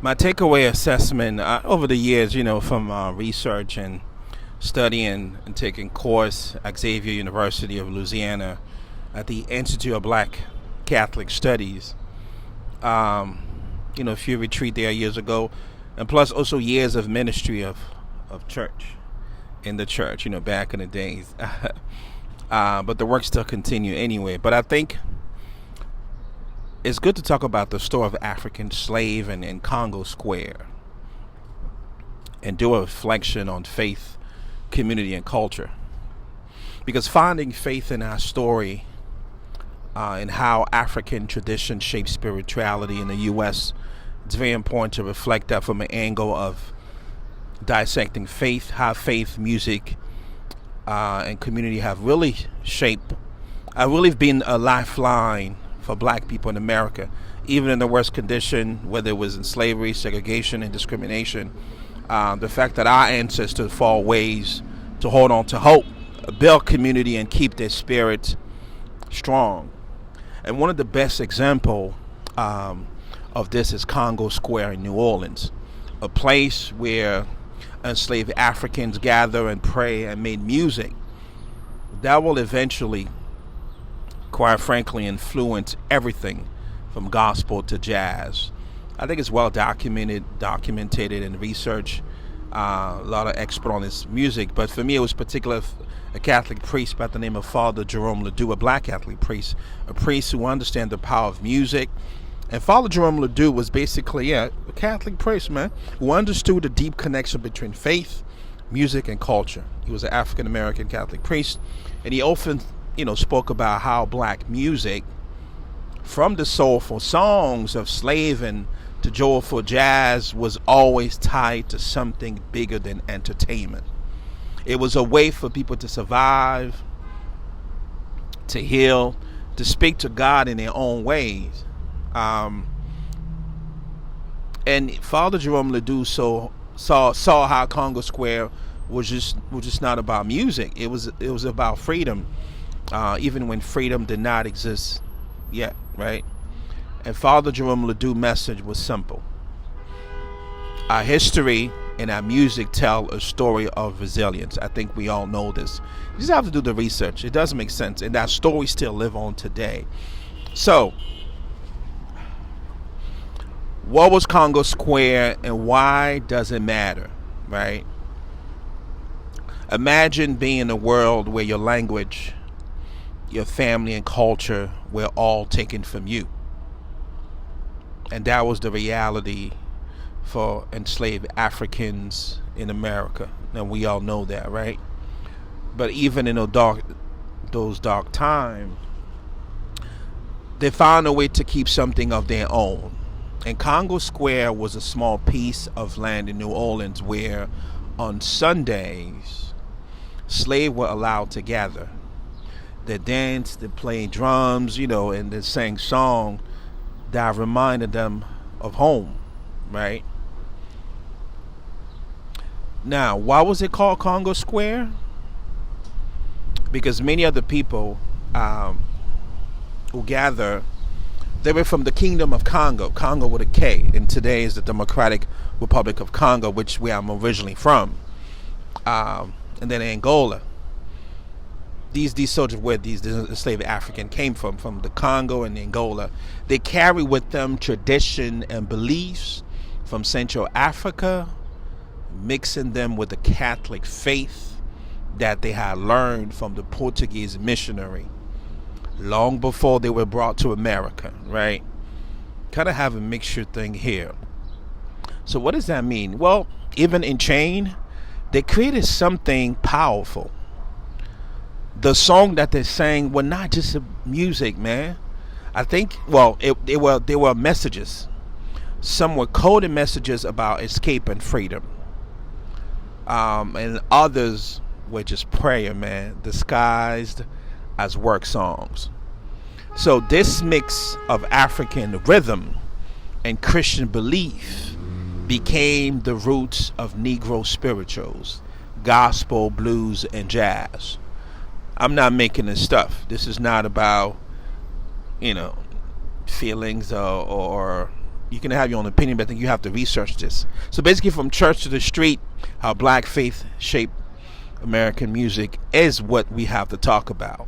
My takeaway assessment over the years, from research and studying and taking course at Xavier University of Louisiana at the Institute of Black Catholic Studies. A few retreat there years ago, and plus also years of ministry of church in the church, back in the days. But the work still continue anyway. But I think it's good to talk about the story of African slave and in Congo Square and do a reflection on faith, community, and culture. Because finding faith in our story and how African tradition shapes spirituality in the U.S., it's very important to reflect that from an angle of dissecting faith, how faith, music, and community have really been a lifeline for black people in America, even in the worst condition, whether it was in slavery, segregation, and discrimination. The fact that our ancestors found ways to hold on to hope, build community, and keep their spirit strong. And one of the best examples of this is Congo Square in New Orleans, a place where enslaved Africans gather and pray and made music that will eventually, quite frankly, influence everything from gospel to jazz. I think it's well documented in research. A lot of expert on this music, but for me it was particular a Catholic priest by the name of Father Jerome LeDoux, a Black Catholic priest, a priest who understands the power of music. And Father Jerome LeDoux was basically a Catholic priest, man, who understood the deep connection between faith, music, and culture. He was an African American Catholic priest, and he often spoke about how black music, from the soulful songs of slaving to joyful jazz, was always tied to something bigger than entertainment. It was a way for people to survive, to heal, to speak to God in their own ways. And Father Jerome LeDoux saw how Congo Square was just not about music. It was about freedom. Even when freedom did not exist yet, right? And Father Jerome LeDoux's message was simple. Our history and our music tell a story of resilience. I think we all know this. You just have to do the research. It doesn't make sense. And that story still live on today. So, what was Congo Square and why does it matter, right? Imagine being in a world where your language, your family, and culture were all taken from you. And that was the reality for enslaved Africans in America. And we all know that, right? But even in those dark times, they found a way to keep something of their own. And Congo Square was a small piece of land in New Orleans where on Sundays, slaves were allowed to gather. They danced, they played drums, and they sang songs that reminded them of home, right? Now, why was it called Congo Square? Because many of the people who gather, they were from the Kingdom of Congo with a K, and today is the Democratic Republic of Congo, which where I'm originally from, and then Angola. These soldiers where these enslaved African came from the Congo and Angola. They carry with them tradition and beliefs from Central Africa, mixing them with the Catholic faith that they had learned from the Portuguese missionary long before they were brought to America, right? Kind of have a mixture thing here. So what does that mean? Well, even in chain, they created something powerful. The song that they sang were not just music, man. I think, they were messages. Some were coded messages about escape and freedom. And others were just prayer, man, disguised as work songs. So this mix of African rhythm and Christian belief became the roots of Negro spirituals, gospel, blues, and jazz. I'm not making this stuff. This is not about, feelings or You can have your own opinion, but I think you have to research this. So basically, from church to the street, how black faith shaped American music is what we have to talk about.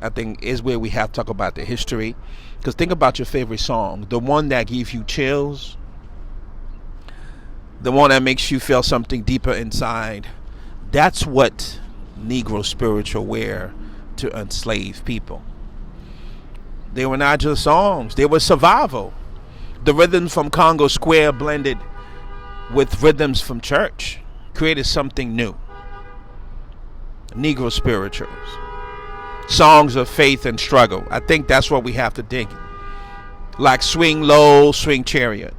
I think is where we have to talk about the history. Because think about your favorite song, the one that gives you chills, the one that makes you feel something deeper inside. That's what Negro spiritual were to enslaved people. They were not just songs, they were survival. The rhythms from Congo Square blended with rhythms from church created something new. Negro spirituals, songs of faith and struggle. I think that's what we have to dig. Like Swing Low, Swing Chariot.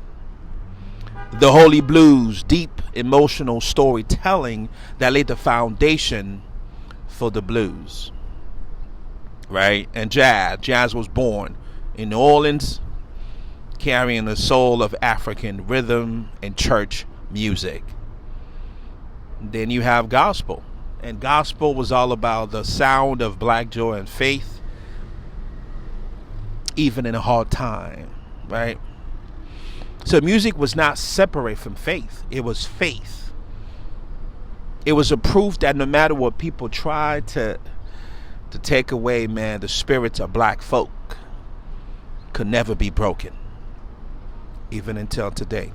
The Holy Blues, deep emotional storytelling that laid the foundation for the blues. Right? And jazz was born in New Orleans, carrying the soul of African rhythm and church music. Then you have gospel. And gospel was all about the sound of black joy and faith, even in a hard time, right? So music was not separate from faith. It was faith. It was a proof that no matter what people tried to take away, man, the spirits of black folk could never be broken, even until today.